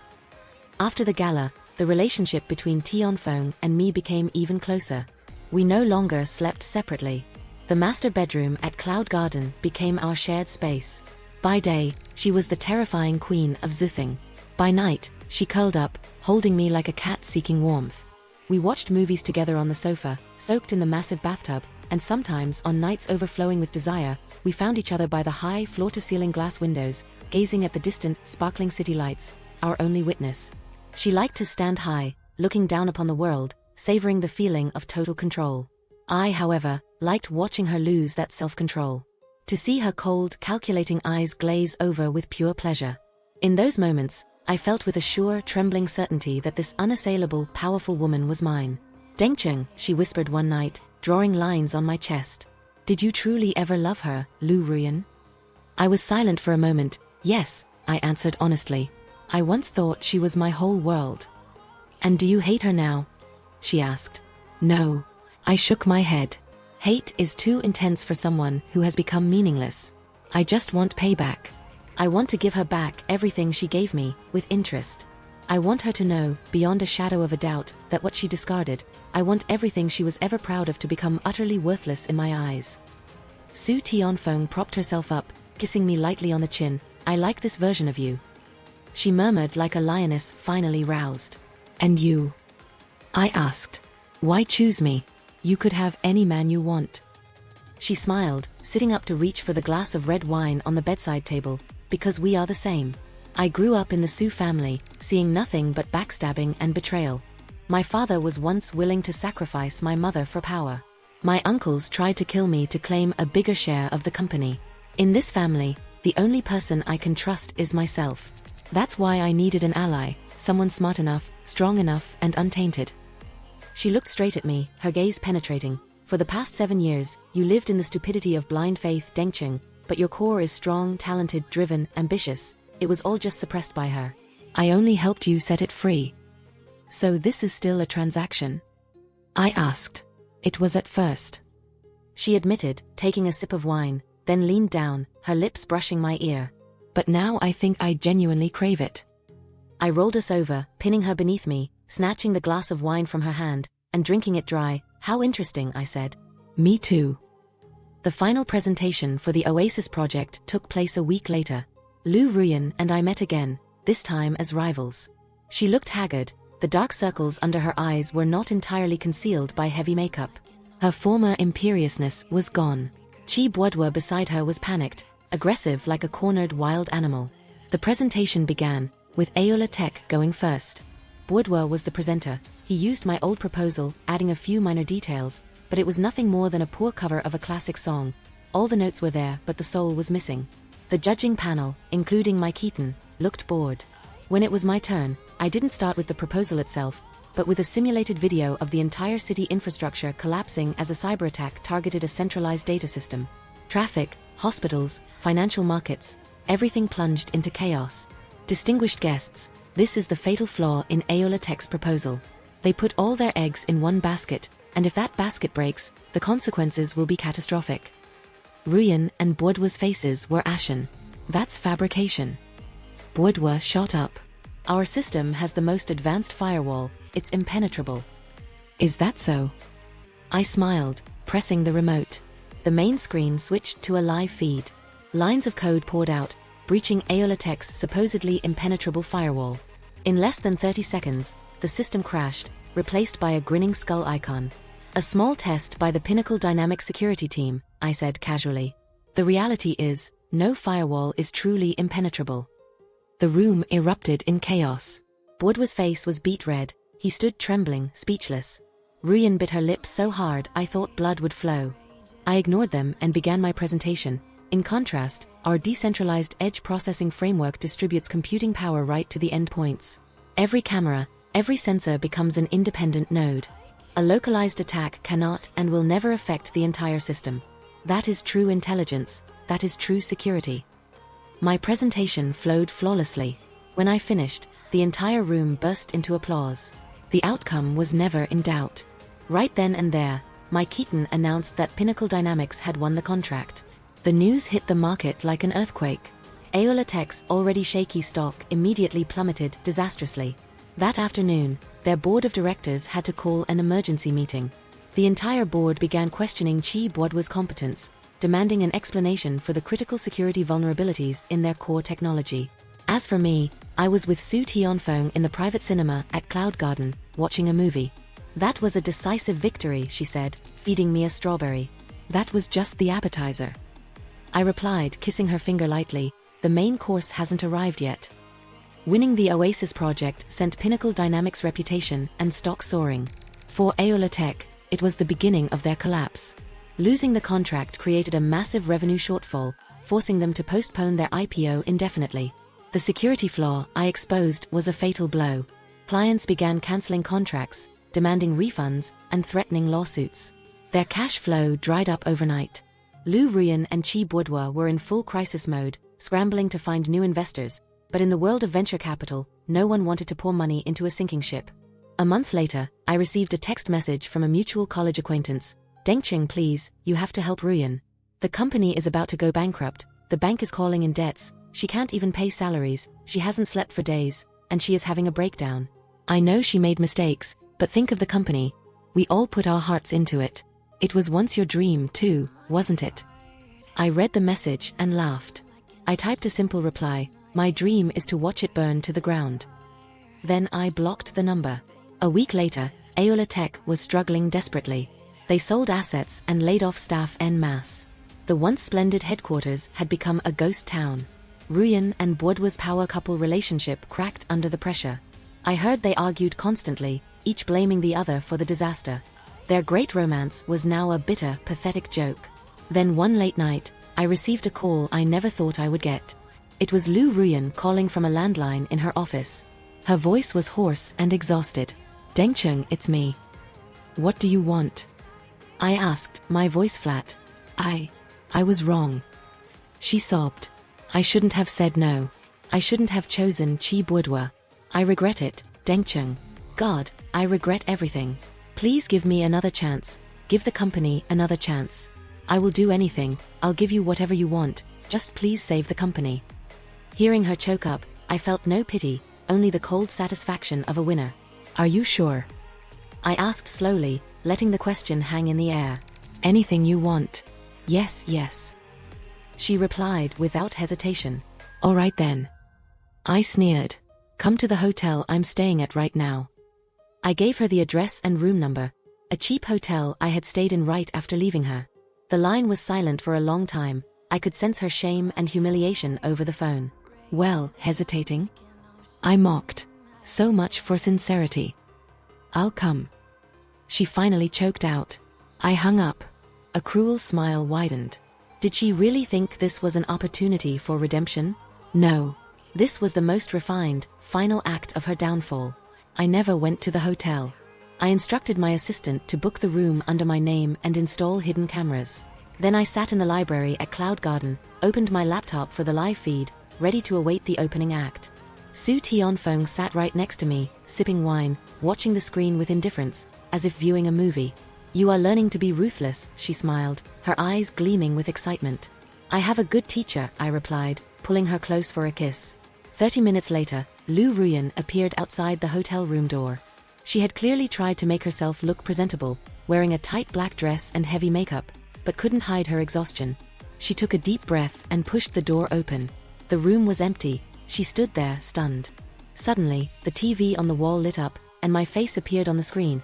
[SPEAKER 1] After the gala, the relationship between Tianfeng and me became even closer. We no longer slept separately. The master bedroom at Cloud Garden became our shared space. By day, she was the terrifying queen of Zuthing. By night, she curled up, holding me like a cat seeking warmth. We watched movies together on the sofa, soaked in the massive bathtub, and sometimes, on nights overflowing with desire, we found each other by the high, floor-to-ceiling glass windows, gazing at the distant, sparkling city lights, our only witness. She liked to stand high, looking down upon the world, savoring the feeling of total control. I, however, liked watching her lose that self-control. To see her cold, calculating eyes glaze over with pure pleasure. In those moments, I felt with a sure, trembling certainty that this unassailable, powerful woman was mine. Dengcheng, she whispered one night, drawing lines on my chest. Did you truly ever love her, Lu Ruyan? I was silent for a moment. Yes, I answered honestly. I once thought she was my whole world. And do you hate her now? She asked. No. I shook my head. Hate is too intense for someone who has become meaningless. I just want payback. I want to give her back everything she gave me, with interest. I want her to know, beyond a shadow of a doubt, that what she discarded, I want everything she was ever proud of to become utterly worthless in my eyes. Su Tianfeng propped herself up, kissing me lightly on the chin. I like this version of you. She murmured like a lioness finally roused. And you? I asked. Why choose me? You could have any man you want. She smiled, sitting up to reach for the glass of red wine on the bedside table. Because we are the same. I grew up in the Su family, seeing nothing but backstabbing and betrayal. My father was once willing to sacrifice my mother for power. My uncles tried to kill me to claim a bigger share of the company. In this family, the only person I can trust is myself. That's why I needed an ally, someone smart enough, strong enough, and untainted. She looked straight at me, her gaze penetrating. For the past 7 years, you lived in the stupidity of blind faith, Dengcheng, but your core is strong, talented, driven, ambitious. It was all just suppressed by her. I only helped you set it free. So this is still a transaction? I asked. It was at first. She admitted, taking a sip of wine, then leaned down, her lips brushing my ear. But now I think I genuinely crave it. I rolled us over, pinning her beneath me, snatching the glass of wine from her hand, and drinking it dry. How interesting, I said. Me too. The final presentation for the Oasis project took place a week later. Lu Ruyan and I met again, this time as rivals. She looked haggard, the dark circles under her eyes were not entirely concealed by heavy makeup. Her former imperiousness was gone. Chi Boudoir beside her was panicked, aggressive like a cornered wild animal. The presentation began, with Aola Tech going first. Boudoir was the presenter. He He used my old proposal, adding a few minor details, but it was nothing more than a poor cover of a classic song. All the notes were there, but the soul was missing. The judging panel, including Mike Keaton, looked bored. When it was my turn, I didn't start with the proposal itself, but with a simulated video of the entire city infrastructure collapsing as a cyber attack targeted a centralized data system. Traffic, hospitals, financial markets, everything plunged into chaos. Distinguished guests, this is the fatal flaw in Aola Tech's proposal. They put all their eggs in one basket, and if that basket breaks, the consequences will be catastrophic. Ruyan and Boudoir's faces were ashen. That's fabrication. Boudoir shot up. Our system has the most advanced firewall, it's impenetrable. Is that so? I smiled, pressing the remote. The main screen switched to a live feed. Lines of code poured out, breaching Aola Tech's supposedly impenetrable firewall. In less than 30 seconds, the system crashed, replaced by a grinning skull icon. A small test by the Pinnacle Dynamics security team, I said casually. The reality is, no firewall is truly impenetrable. The room erupted in chaos. Boudoir's face was beet red. He stood trembling, speechless. Ruyan bit her lips so hard I thought blood would flow. I ignored them and began my presentation. In contrast, our decentralized edge processing framework distributes computing power right to the endpoints. Every camera, every sensor becomes an independent node. A localized attack cannot and will never affect the entire system. That is true intelligence, that is true security. My presentation flowed flawlessly. When I finished, the entire room burst into applause. The outcome was never in doubt. Right then and there, Mike Keaton announced that Pinnacle Dynamics had won the contract. The news hit the market like an earthquake. Aola Tech's already shaky stock immediately plummeted disastrously. That afternoon, their board of directors had to call an emergency meeting. The entire board began questioning Boudoir's competence, demanding an explanation for the critical security vulnerabilities in their core technology. As for me, I was with Sue Tionfeng in the private cinema at Cloud Garden, watching a movie. That was a decisive victory, she said, feeding me a strawberry. That was just the appetizer. I replied, kissing her finger lightly, the main course hasn't arrived yet. Winning the Oasis project sent Pinnacle Dynamics' reputation and stock soaring. For Aola Tech, it was the beginning of their collapse. Losing the contract created a massive revenue shortfall, forcing them to postpone their IPO indefinitely. The security flaw I exposed was a fatal blow. Clients began canceling contracts, demanding refunds, and threatening lawsuits. Their cash flow dried up overnight. Lou Ruyan and Boudoir were in full crisis mode, scrambling to find new investors, but in the world of venture capital, no one wanted to pour money into a sinking ship. A month later, I received a text message from a mutual college acquaintance. Dengcheng, please, you have to help Ruyan. The company is about to go bankrupt, the bank is calling in debts, she can't even pay salaries, she hasn't slept for days, and she is having a breakdown. I know she made mistakes, but think of the company. We all put our hearts into it. It was once your dream, too, wasn't it? I read the message and laughed. I typed a simple reply, my dream is to watch it burn to the ground. Then I blocked the number. A week later, Aola Tech was struggling desperately. They sold assets and laid off staff en masse. The once splendid headquarters had become a ghost town. Ruyan and Boudoir's power couple relationship cracked under the pressure. I heard they argued constantly, each blaming the other for the disaster. Their great romance was now a bitter, pathetic joke. Then one late night, I received a call I never thought I would get. It was Lou Ruyan calling from a landline in her office. Her voice was hoarse and exhausted. Dengcheng, it's me. What do you want? I asked, my voice flat. I was wrong. She sobbed. I shouldn't have said no. I shouldn't have chosen Boudoir. I regret it, Dengcheng. God, I regret everything. Please give me another chance. Give the company another chance. I will do anything, I'll give you whatever you want, just please save the company. Hearing her choke up, I felt no pity, only the cold satisfaction of a winner. Are you sure? I asked slowly, letting the question hang in the air. Anything you want. Yes, yes. She replied without hesitation. All right then. I sneered. Come to the hotel I'm staying at right now. I gave her the address and room number, a cheap hotel I had stayed in right after leaving her. The line was silent for a long time. I could sense her shame and humiliation over the phone. Well, hesitating? I mocked. So much for sincerity. I'll come. She finally choked out. I hung up. A cruel smile widened. Did she really think this was an opportunity for redemption? No. This was the most refined, final act of her downfall. I never went to the hotel. I instructed my assistant to book the room under my name and install hidden cameras. Then I sat in the library at Cloud Garden, opened my laptop for the live feed, ready to await the opening act. Su Tianfeng sat right next to me, sipping wine, watching the screen with indifference, as if viewing a movie. You are learning to be ruthless, she smiled, her eyes gleaming with excitement. I have a good teacher, I replied, pulling her close for a kiss. 30 minutes later, Lu Ruyan appeared outside the hotel room door. She had clearly tried to make herself look presentable, wearing a tight black dress and heavy makeup, but couldn't hide her exhaustion. She took a deep breath and pushed the door open. The room was empty. She stood there, stunned. Suddenly, the TV on the wall lit up, and my face appeared on the screen.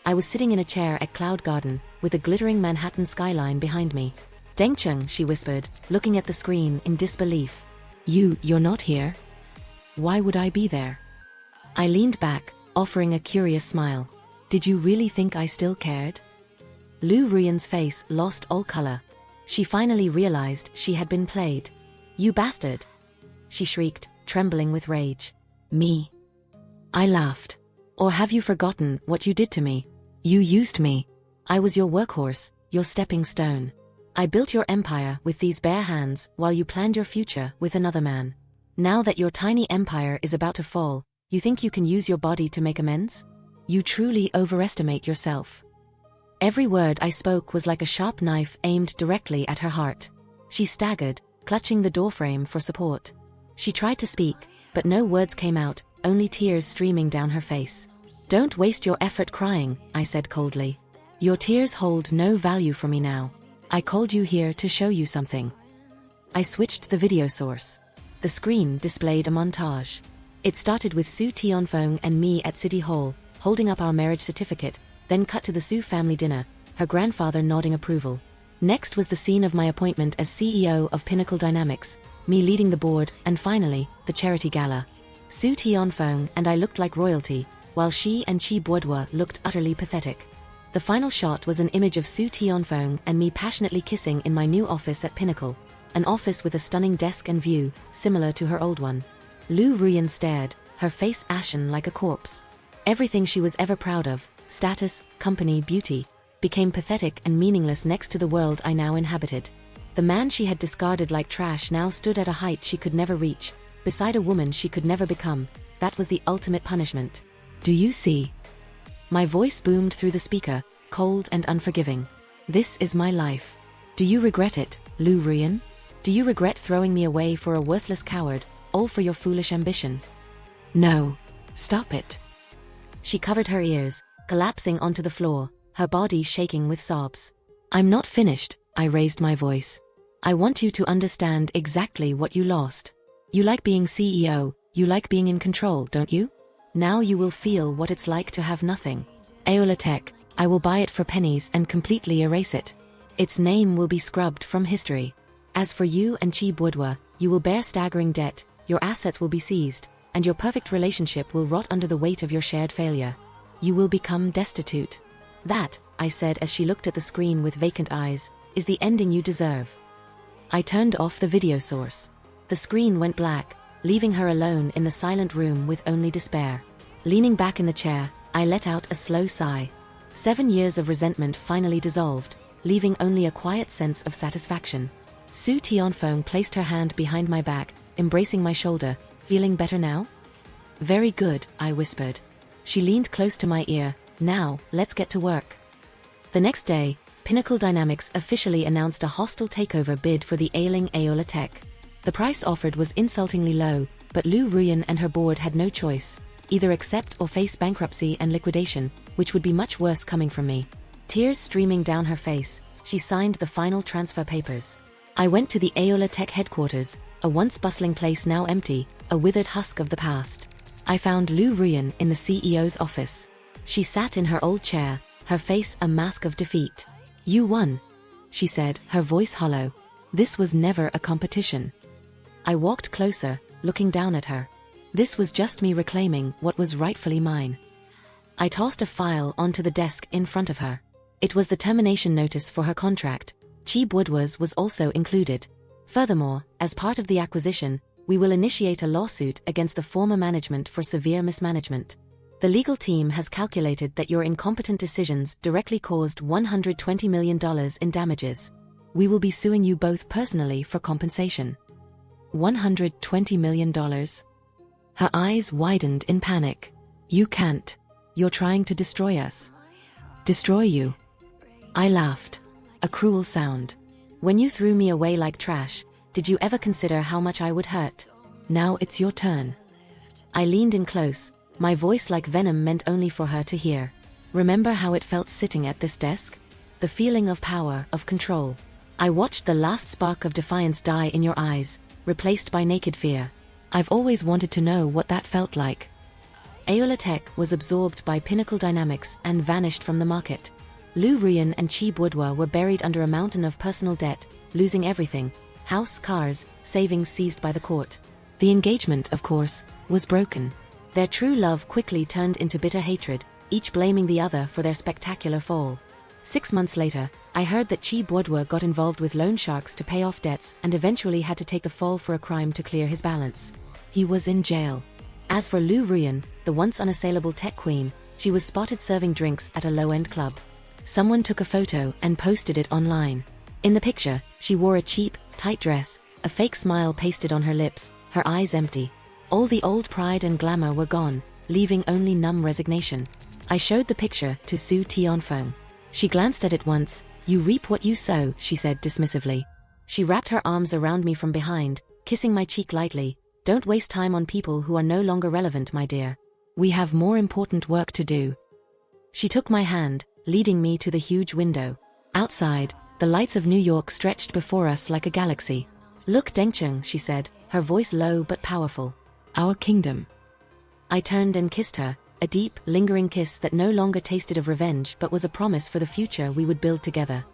[SPEAKER 1] I was sitting in a chair at Cloud Garden, with a glittering Manhattan skyline behind me. Dengcheng, she whispered, looking at the screen in disbelief. You're not here? Why would I be there? I leaned back, offering a curious smile. Did you really think I still cared? Lu Ruyan's face lost all color. She finally realized she had been played. You bastard! She shrieked, trembling with rage. Me? I laughed. Or have you forgotten what you did to me? You used me. I was your workhorse, your stepping stone. I built your empire with these bare hands while you planned your future with another man. Now that your tiny empire is about to fall, you think you can use your body to make amends? You truly overestimate yourself. Every word I spoke was like a sharp knife aimed directly at her heart. She staggered, clutching the doorframe for support. She tried to speak, but no words came out, only tears streaming down her face. Don't waste your effort crying, I said coldly. Your tears hold no value for me now. I called you here to show you something. I switched the video source. The screen displayed a montage. It started with Su Tianfeng and me at City Hall, holding up our marriage certificate, then cut to the Su family dinner, her grandfather nodding approval. Next was the scene of my appointment as CEO of Pinnacle Dynamics, me leading the board, and finally, the charity gala. Su Tianfeng and I looked like royalty, while she and Qi Buodua looked utterly pathetic. The final shot was an image of Su Tianfeng and me passionately kissing in my new office at Pinnacle, an office with a stunning desk and view, similar to her old one. Lu Ruyan stared, her face ashen like a corpse. Everything she was ever proud of, status, company, beauty, became pathetic and meaningless next to the world I now inhabited. The man she had discarded like trash now stood at a height she could never reach, beside a woman she could never become. That was the ultimate punishment. Do you see? My voice boomed through the speaker, cold and unforgiving. This is my life. Do you regret it, Lu Ruyan? Do you regret throwing me away for a worthless coward, all for your foolish ambition? No. Stop it. She covered her ears, collapsing onto the floor, her body shaking with sobs. I'm not finished, I raised my voice. I want you to understand exactly what you lost. You like being CEO, you like being in control, don't you? Now you will feel what it's like to have nothing. Aeola Tech, I will buy it for pennies and completely erase it. Its name will be scrubbed from history. As for you and Qi Buodua, you will bear staggering debt, your assets will be seized, and your perfect relationship will rot under the weight of your shared failure. You will become destitute. That, I said as she looked at the screen with vacant eyes, is the ending you deserve. I turned off the video source. The screen went black, leaving her alone in the silent room with only despair. Leaning back in the chair, I let out a slow sigh. 7 years of resentment finally dissolved, leaving only a quiet sense of satisfaction. Su Tianfeng placed her hand behind my back, embracing my shoulder. Feeling better now? Very good, I whispered. She leaned close to my ear. Now, let's get to work. The next day, Pinnacle Dynamics officially announced a hostile takeover bid for the ailing Aeola Tech. The price offered was insultingly low, but Lu Ruyan and her board had no choice. Either accept or face bankruptcy and liquidation, which would be much worse coming from me. Tears streaming down her face, she signed the final transfer papers. I went to the Aeola Tech headquarters, a once bustling place now empty, a withered husk of the past. I found Lu Ruyan in the CEO's office. She sat in her old chair, her face a mask of defeat. You won, she said, her voice hollow. This was never a competition. I walked closer, looking down at her. This was just me reclaiming what was rightfully mine. I tossed a file onto the desk in front of her. It was the termination notice for her contract. Chi Boudoir's was also included. Furthermore, as part of the acquisition, we will initiate a lawsuit against the former management for severe mismanagement. The legal team has calculated that your incompetent decisions directly caused $120 million in damages. We will be suing you both personally for compensation. $120 million. Her eyes widened in panic. You can't. You're trying to destroy us. Destroy you. I laughed. A cruel sound. When you threw me away like trash, did you ever consider how much I would hurt? Now it's your turn. I leaned in close, my voice like venom meant only for her to hear. Remember how it felt sitting at this desk? The feeling of power, of control. I watched the last spark of defiance die in your eyes, replaced by naked fear. I've always wanted to know what that felt like. Aeola Tech was absorbed by Pinnacle Dynamics and vanished from the market. Lou Ruyan and Chi Boudoir were buried under a mountain of personal debt, losing everything: house, cars, savings seized by the court. The engagement, of course, was broken. Their true love quickly turned into bitter hatred, each blaming the other for their spectacular fall. 6 months later, I heard that Chi Boudoir got involved with loan sharks to pay off debts and eventually had to take the fall for a crime to clear his balance. He was in jail. As for Lou Ruyan, the once unassailable tech queen, she was spotted serving drinks at a low-end club. Someone took a photo and posted it online. In the picture, she wore a cheap, tight dress, a fake smile pasted on her lips, her eyes empty. All the old pride and glamour were gone, leaving only numb resignation. I showed the picture to Sue T on phone. She glanced at it once. You reap what you sow, she said dismissively. She wrapped her arms around me from behind, kissing my cheek lightly. Don't waste time on people who are no longer relevant, my dear. We have more important work to do. She took my hand, leading me to the huge window. Outside, the lights of New York stretched before us like a galaxy. Look, Dengcheng, she said, her voice low but powerful. Our kingdom. I turned and kissed her, a deep, lingering kiss that no longer tasted of revenge but was a promise for the future we would build together.